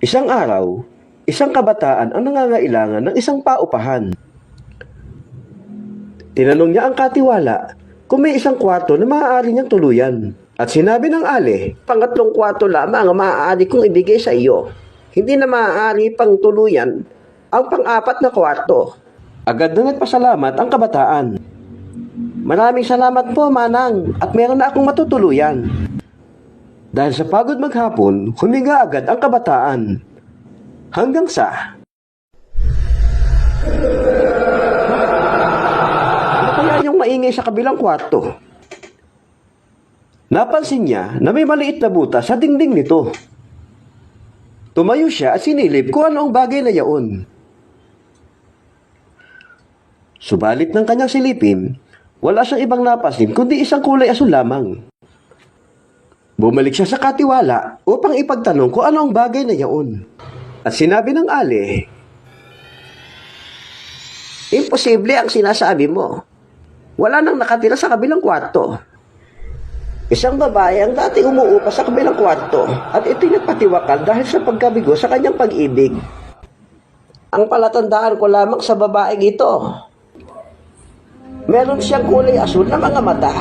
Isang araw, isang kabataan ang nangangailangan ng isang paupahan. Tinanong niya ang katiwala kung may isang kwarto na maaari niyang tuluyan. At sinabi ng ale, Pangatlong kwarto lamang ang maaari kong ibigay sa iyo. Hindi na maaari pang tuluyan ang pang-apat na kwarto. agad na nagpasalamat ang kabataan. Maraming salamat po, Manang, at meron na akong matutuluyan. Dahil sa pagod maghapon, huminga agad ang kabataan. Hanggang sa... Ano kaya yung maingay sa kabilang kwarto? Napansin niya na may maliit na butas sa dingding nito. Tumayo siya at sinilip kung ano ang bagay na yaon. Subalit ng kanyang silipin, wala siyang ibang napansin kundi isang kulay asul lamang. Bumalik siya sa katiwala upang ipagtanong kung ano ang bagay na yaon. At sinabi ng ale, Imposible ang sinasabi mo. Wala nang nakatira sa kabilang kwarto. Isang babae ang dating umuupa sa kabilang kwarto at ito'y nagpatiwakal dahil sa pagkabigo sa kanyang pag-ibig. Ang palatandaan ko lamang sa babaeng ito, meron siyang kulay asul na mga mata